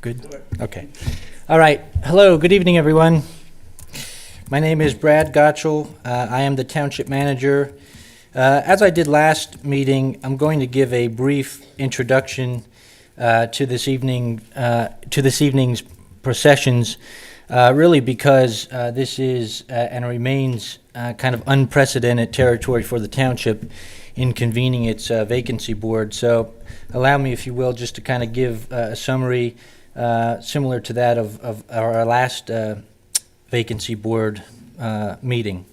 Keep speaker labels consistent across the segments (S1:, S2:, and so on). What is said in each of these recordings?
S1: Good? Okay. All right. Hello, good evening, everyone. My name is Brad Gottschall. I am the Township Manager. As I did last meeting, I'm going to give a brief introduction to this evening's processions, really because this is and remains kind of unprecedented territory for the township in convening its vacancy board. So allow me, if you will, just to kind of give a summary similar to that of our last vacancy board meeting.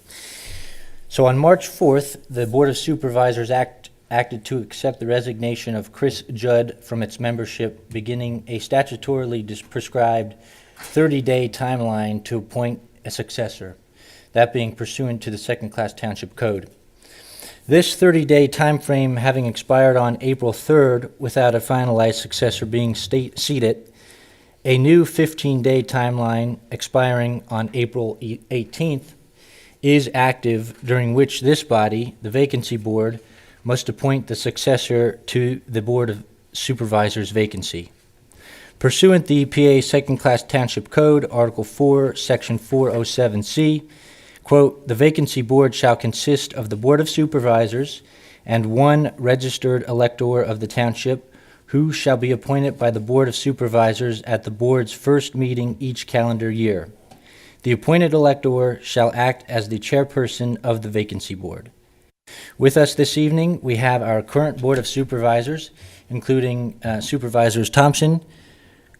S1: So on March 4th, the Board of Supervisors acted to accept the resignation of Chris Judd from its membership, beginning a statutorily prescribed 30-day timeline to appoint a successor, that being pursuant to the second-class township code. This 30-day time frame having expired on April 3rd without a finalized successor being seated, a new 15-day timeline expiring on April 18th is active, during which this body, the Vacancy Board, must appoint the successor to the Board of Supervisors vacancy. Pursuant the PA Second-Class Township Code, Article 4, Section 407C, quote, "The Vacancy Board shall consist of the Board of Supervisors and one registered elector of the township, who shall be appointed by the Board of Supervisors at the Board's first meeting each calendar year. The appointed elector shall act as the chairperson of the Vacancy Board." With us this evening, we have our current Board of Supervisors, including Supervisors Thompson,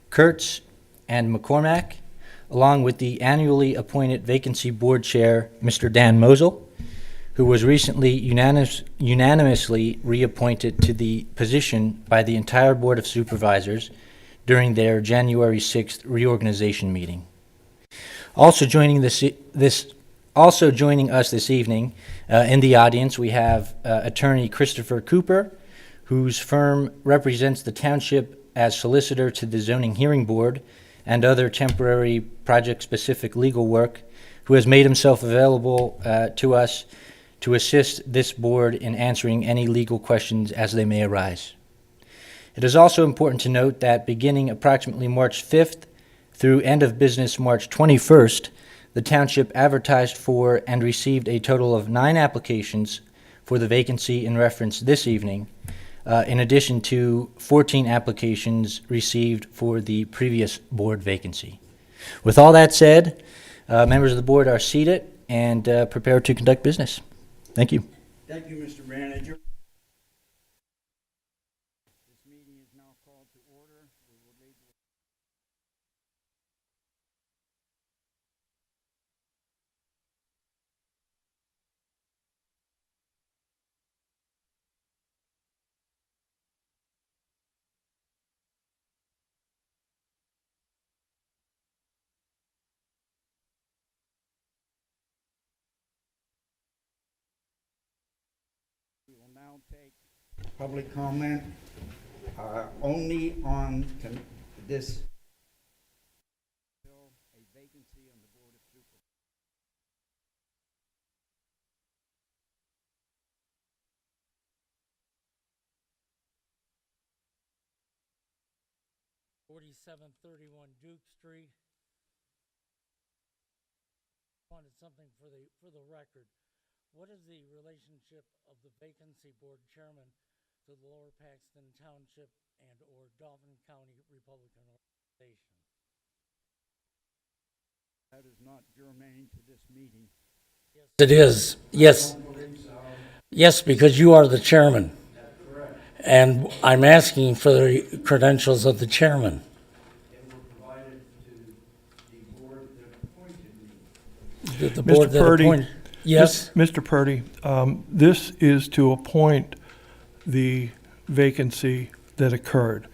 S1: Kurtz, and McCormack, along with the annually appointed Vacancy Board Chair, Mr. Dan Mosel, who was recently unanimously reappointed to the position by the entire Board of Supervisors during their January 6th reorganization meeting. Also joining us this evening in the audience, we have attorney Christopher Cooper, whose firm represents the township as solicitor to the Zoning Hearing Board and other temporary project-specific legal work, who has made himself available to us to assist this board in answering any legal questions as they may arise. It is also important to note that beginning approximately March 5th through end of business March 21st, the township advertised for and received a total of 9 applications for the vacancy in reference this evening, in addition to 14 applications received for the previous board vacancy. With all that said, members of the board are seated and prepared to conduct business. Thank you.
S2: Thank you, Mr. Manager. This meeting is now called to order. We will lead the 'We will now take public comment only on this a vacancy on the Board of Supervisors.
S3: Duke Street. Wanted something for the record. What is the relationship of the Vacancy Board Chairman to the Lower Paxton Township and or Dauphin County Republican Organization?
S2: That is not germane to this meeting.
S3: Yes, it is. Yes. Yes, because you are the chairman.
S2: That's correct.
S3: And I'm asking for the credentials of the chairman.
S2: They were provided to the board that appointed me.
S3: The board
S4: Mr.
S3: that
S4: Purdy.
S3: appointed. Yes.
S4: Mr. Purdy, this is to appoint the vacancy that occurred.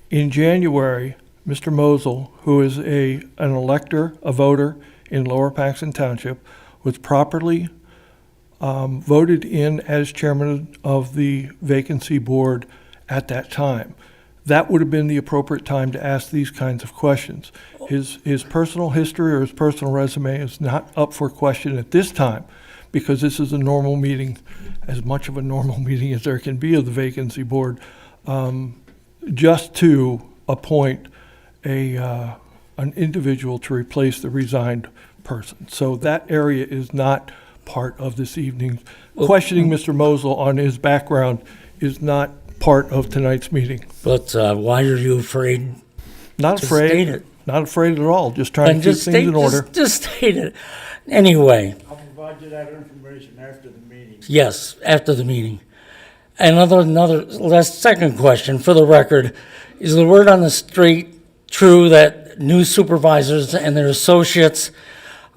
S4: In January, Mr. Mosel, who is an elector, a voter in Lower Paxton Township, was properly voted in as chairman of the vacancy board at that time. That would have been the appropriate time to ask these kinds of questions. His personal history or his personal resume is not up for question at this time, because this is a normal meeting, as much of a normal meeting as there can be of the vacancy board, just to appoint an individual to replace the resigned person. So that area is not part of this evening's. Questioning Mr. Mosel on his background is not part of tonight's meeting.
S3: But why are you afraid?
S4: Not
S3: Just state
S4: afraid,
S3: it.
S4: not afraid at all, just trying
S3: And
S4: to keep
S3: just
S4: things
S3: state,
S4: in order.
S3: just state it. Anyway,
S2: I'll provide you that information after the meeting.
S3: yes, after the meeting. Last second question, for the record, is the word on the street true that new supervisors and their associates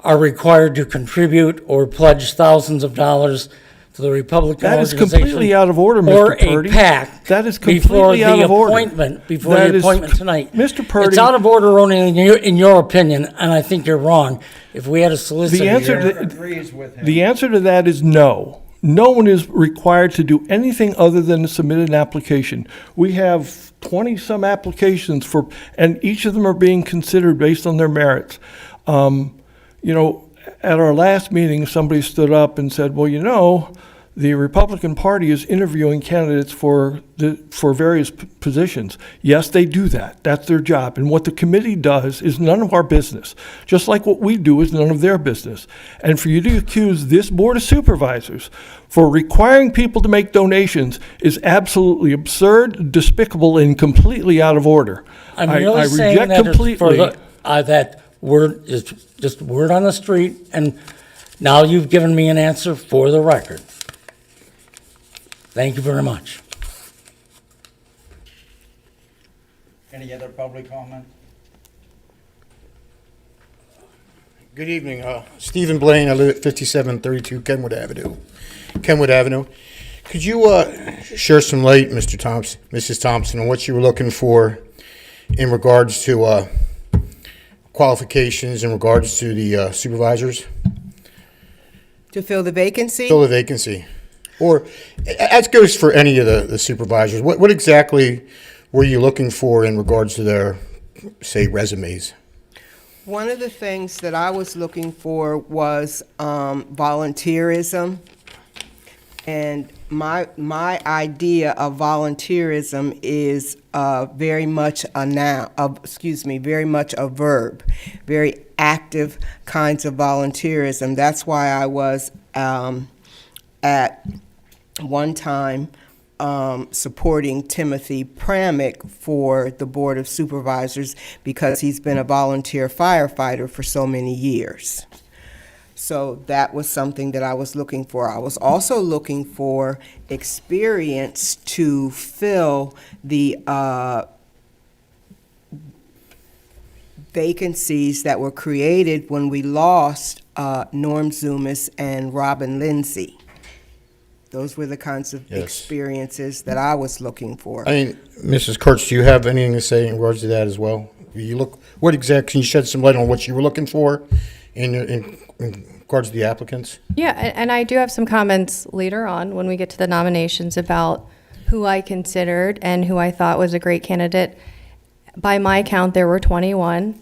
S3: are required to contribute or pledge thousands of dollars to the Republican
S4: That is
S3: organization?
S4: completely out of order,
S3: Or
S4: Mr. Purdy.
S3: a PAC?
S4: That is
S3: before
S4: completely out of order.
S3: Before
S4: That
S3: the
S4: is
S3: appointment tonight.
S4: Mr. Purdy.
S3: It's out of order only in your opinion, and I think you're wrong. If we had a solicitor
S4: The answer
S3: here-
S4: to-
S2: Agrees with him.
S4: The answer to that is no. No one is required to do anything other than to submit an application. We have 20-some applications and each of them are being considered based on their merits. You know, at our last meeting, somebody stood up and said, well, you know, the Republican Party is interviewing candidates for various positions. Yes, they do that. That's their job. And what the committee does is none of our business, just like what we do is none of their business. And for you to accuse this Board of Supervisors for requiring people to make donations is absolutely absurd, despicable, and completely out of order.
S3: I'm
S4: I
S3: really saying
S4: reject
S3: that it's for
S4: completely.
S3: that word is just word on the street, and now you've given me an answer for the record. Thank you very much.
S2: Any other public comment?
S5: Good evening. Stephen Blaine. I live at 5732 Kenwood Avenue. Kenwood Avenue. Could you share some light, Mrs. Thompson, on what you were looking for in regards to qualifications in regards to the supervisors?
S6: To fill the vacancy?
S5: Fill the vacancy. Or, as goes for any of the supervisors, what exactly were you looking for in regards to their, say, resumes?
S6: One of the things that I was looking for was volunteerism. And my idea of volunteerism is very much very much a verb, very active kinds of volunteerism. That's why I was at one time supporting Timothy Pramick for the Board of Supervisors because he's been a volunteer firefighter for so many years. So that was something that I was looking for. I was also looking for experience to fill the vacancies that were created when we lost Norm Zumas and Robin Lindsay. Those were the kinds of
S5: Yes.
S6: experiences that I was looking for.
S5: I mean, Mrs. Kurtz, do you have anything to say in regards to that as well? Can you shed some light on what you were looking for in regards to the applicants?
S7: Yeah, and I do have some comments later on when we get to the nominations about who I considered and who I thought was a great candidate. By my count, there were 21.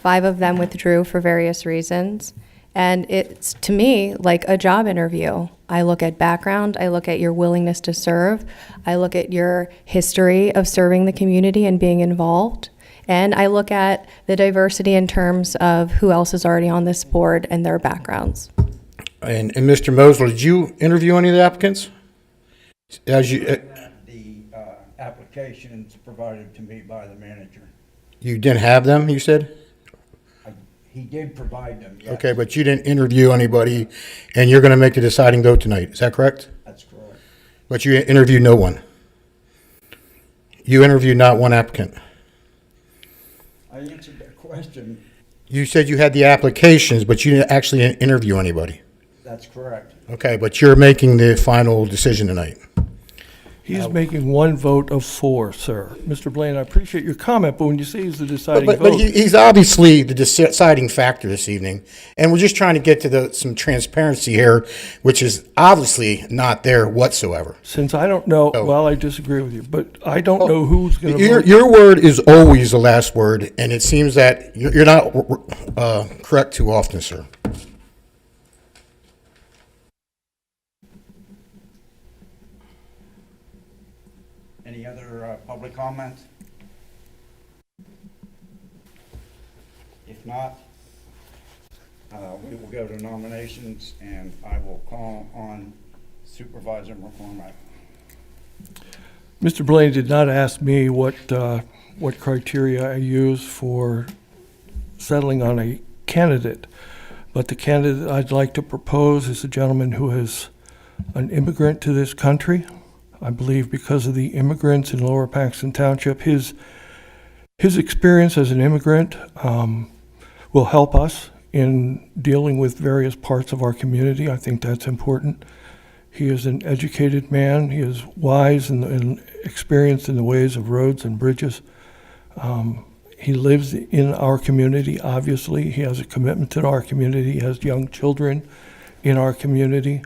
S7: 5 of them withdrew for various reasons. And it's, to me, like a job interview. I look at background, I look at your willingness to serve, I look at your history of serving the community and being involved, and I look at the diversity in terms of who else is already on this board and their backgrounds.
S5: And Mr. Mosley, did you interview any of the applicants? As you
S2: The applications provided to me by the manager.
S5: you didn't have them, you said?
S2: He did provide them, yes.
S5: Okay, but you didn't interview anybody, and you're going to make the deciding vote tonight. Is that correct?
S2: That's correct.
S5: But you interviewed no one. You interviewed not one applicant.
S2: I answered that question.
S5: You said you had the applications, but you didn't actually interview anybody.
S2: That's correct.
S5: Okay, but you're making the final decision tonight.
S4: He's making one vote of 4, sir. Mr. Blaine, I appreciate your comment, but when you say he's the deciding
S5: But
S4: vote.
S5: he's obviously the deciding factor this evening, and we're just trying to get to some transparency here, which is obviously not there whatsoever.
S4: Since I don't know,
S5: Oh.
S4: well, I disagree with you, but I don't know who's going to
S5: Your,
S4: vote.
S5: your word is always the last word, and it seems that you're not correct too often, sir.
S2: Any other public comment? If not, we will go to nominations, and I will call on Supervisor McCormick.
S4: Mr. Blaine did not ask me what criteria I use for settling on a candidate, but the candidate I'd like to propose is a gentleman who is an immigrant to this country. I believe because of the immigrants in Lower Paxton Township, his experience as an immigrant will help us in dealing with various parts of our community. I think that's important. He is an educated man. He is wise and experienced in the ways of roads and bridges. He lives in our community, obviously. He has a commitment to our community. He has young children in our community.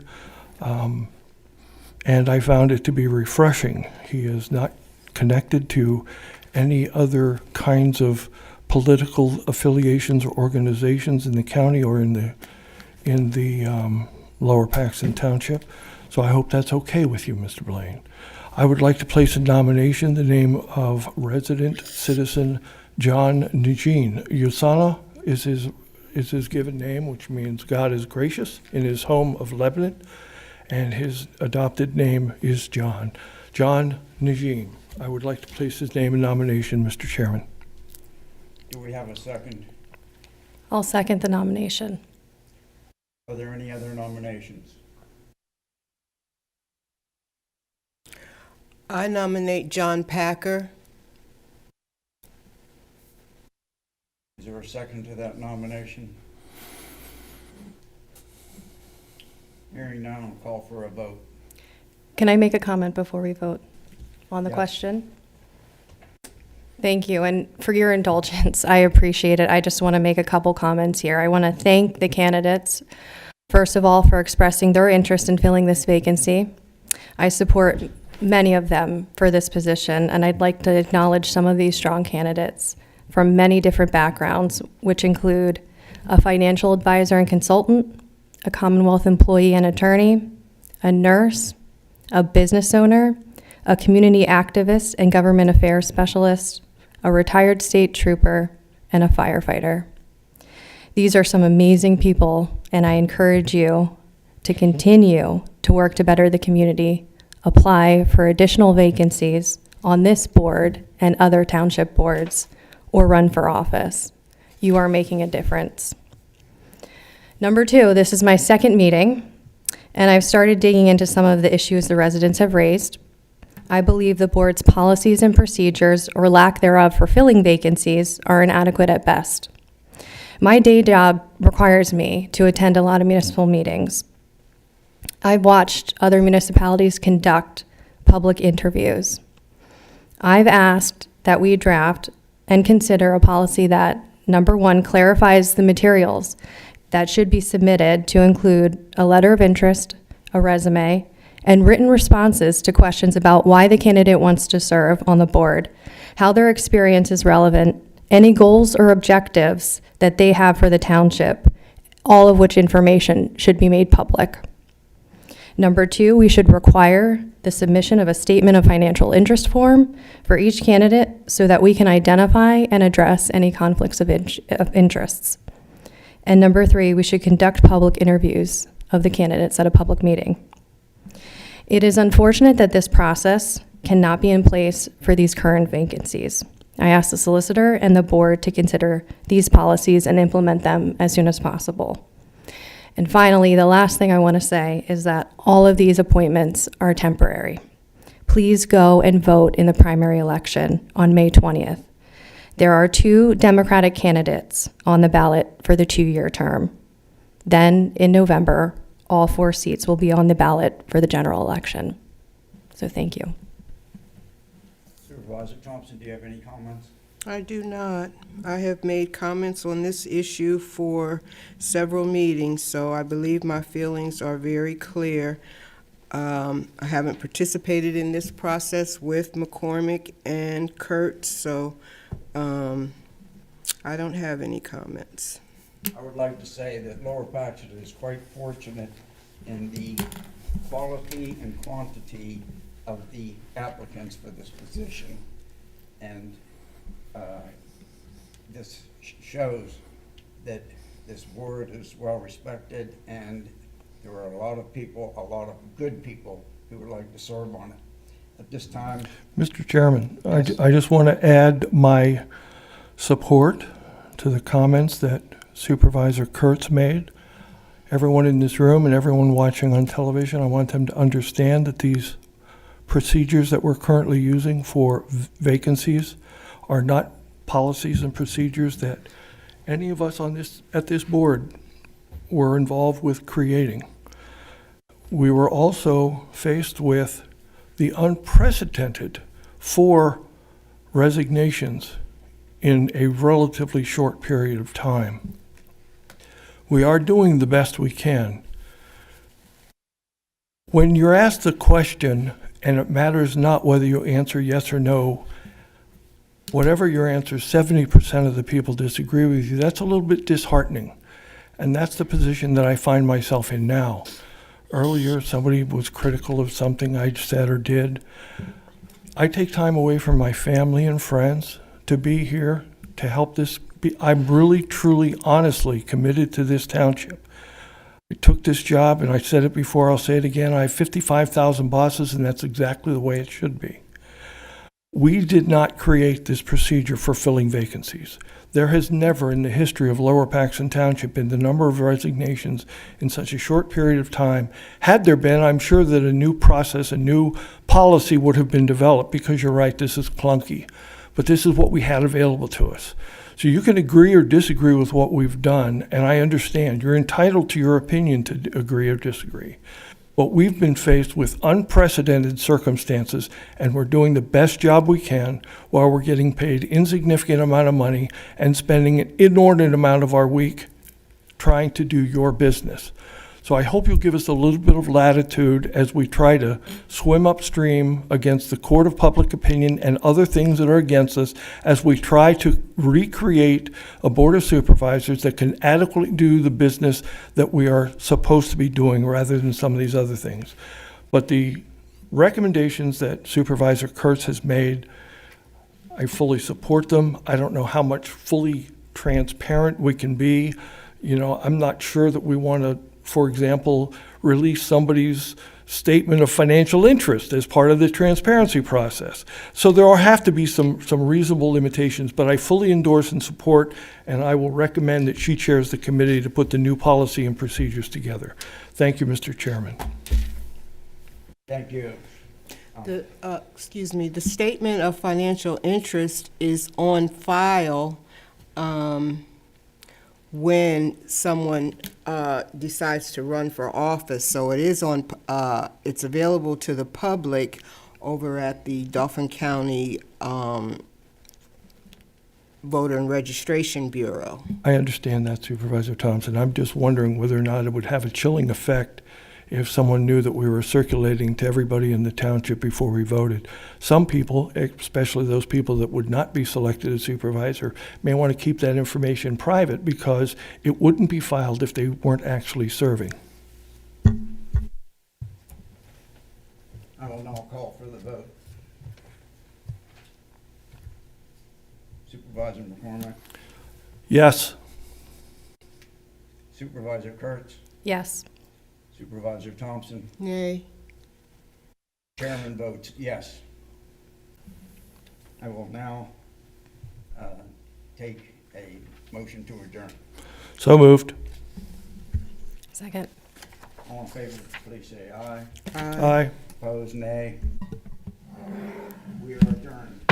S4: And I found it to be refreshing. He is not connected to any other kinds of political affiliations or organizations in the county or in the Lower Paxton Township. So I hope that's okay with you, Mr. Blaine. I would like to place in nomination the name of resident citizen John Nugene. Yusana is his given name, which means God is gracious, in his home of Lebanon, and his adopted name is John. John Nugene. I would like to place his name in nomination, Mr. Chairman.
S2: Do we have a second?
S7: I'll second the nomination.
S2: Are there any other nominations?
S6: I nominate John Packer.
S2: Is there a second to that nomination? Hearing none, I'll call for a vote.
S7: Can I make a comment before we vote on the
S2: Yes.
S7: question? Thank you, and for your indulgence, I appreciate it. I just want to make a couple comments here. I want to thank the candidates, first of all, for expressing their interest in filling this vacancy. I support many of them for this position, and I'd like to acknowledge some of these strong candidates from many different backgrounds, which include a financial advisor and consultant, a Commonwealth employee and attorney, a nurse, a business owner, a community activist and government affairs specialist, a retired state trooper, and a firefighter. These are some amazing people, and I encourage you to continue to work to better the community, apply for additional vacancies on this board and other township boards, or run for office. You are making a difference. Number two, this is my second meeting, and I've started digging into some of the issues the residents have raised. I believe the board's policies and procedures, or lack thereof, for filling vacancies are inadequate at best. My day job requires me to attend a lot of municipal meetings. I've watched other municipalities conduct public interviews. I've asked that we draft and consider a policy that, number one, clarifies the materials that should be submitted to include a letter of interest, a resume, and written responses to questions about why the candidate wants to serve on the board, how their experience is relevant, any goals or objectives that they have for the township, all of which information should be made public. Number two, we should require the submission of a statement of financial interest form for each candidate so that we can identify and address any conflicts of interests. And number three, we should conduct public interviews of the candidates at a public meeting. It is unfortunate that this process cannot be in place for these current vacancies. I ask the solicitor and the board to consider these policies and implement them as soon as possible. And finally, the last thing I want to say is that all of these appointments are temporary. Please go and vote in the primary election on May 20th. There are 2 Democratic candidates on the ballot for the 2-year term. Then, in November, all 4 seats will be on the ballot for the general election. So thank you.
S2: Supervisor Thompson, do you have any comments?
S6: I do not. I have made comments on this issue for several meetings, so I believe my feelings are very clear. I haven't participated in this process with McCormick and Kurt, so I don't have any comments.
S2: I would like to say that Lower Paxton is quite fortunate in the quality and quantity of the applicants for this position. And this shows that this board is well-respected, and there are a lot of people, a lot of good people who would like to serve on it. At this time,
S4: Mr. Chairman,
S2: Yes.
S4: I just want to add my support to the comments that Supervisor Kurtz made. Everyone in this room and everyone watching on television, I want them to understand that these procedures that we're currently using for vacancies are not policies and procedures that any of us at this board were involved with creating. We were also faced with the unprecedented 4 resignations in a relatively short period of time. We are doing the best we can. When you're asked the question, and it matters not whether you answer yes or no, whatever your answer, 70% of the people disagree with you. That's a little bit disheartening. And that's the position that I find myself in now. Earlier, somebody was critical of something I said or did. I take time away from my family and friends to be here to help this. I'm really, truly, honestly committed to this township. I took this job, and I said it before, I'll say it again, I have 55,000 bosses, and that's exactly the way it should be. We did not create this procedure for filling vacancies. There has never in the history of Lower Paxton Township been the number of resignations in such a short period of time. Had there been, I'm sure that a new process, a new policy would have been developed, because you're right, this is clunky. But this is what we had available to us. So you can agree or disagree with what we've done, and I understand. You're entitled to your opinion to agree or disagree. But we've been faced with unprecedented circumstances, and we're doing the best job we can while we're getting paid insignificant amount of money and spending an inordinate amount of our week trying to do your business. So I hope you'll give us a little bit of latitude as we try to swim upstream against the court of public opinion and other things that are against us, as we try to recreate a board of supervisors that can adequately do the business that we are supposed to be doing, rather than some of these other things. But the recommendations that Supervisor Kurtz has made, I fully support them. I don't know how much fully transparent we can be. You know, I'm not sure that we want to, for example, release somebody's statement of financial interest as part of the transparency process. So there will have to be some reasonable limitations, but I fully endorse and support, and I will recommend that she chairs the committee to put the new policy and procedures together. Thank you, Mr. Chairman.
S2: thank you.
S6: Excuse me, the statement of financial interest is on file when someone decides to run for office. So it is on, it's available to the public over at the Dauphin County Voter and Registration Bureau.
S4: I understand that, Supervisor Thompson. I'm just wondering whether or not it would have a chilling effect if someone knew that we were circulating to everybody in the township before we voted. Some people, especially those people that would not be selected as supervisor, may want to keep that information private because it wouldn't be filed if they weren't actually serving.
S2: I will now call for the vote. Supervisor McCormick,
S4: Yes.
S2: Supervisor Kurtz,
S7: Yes.
S2: Supervisor Thompson,
S6: Nay.
S2: Chairman votes yes. I will now take a motion to adjourn.
S4: So moved.
S7: Second.
S2: All in favor, please say aye.
S4: Aye.
S2: Opposed, nay. We are adjourned.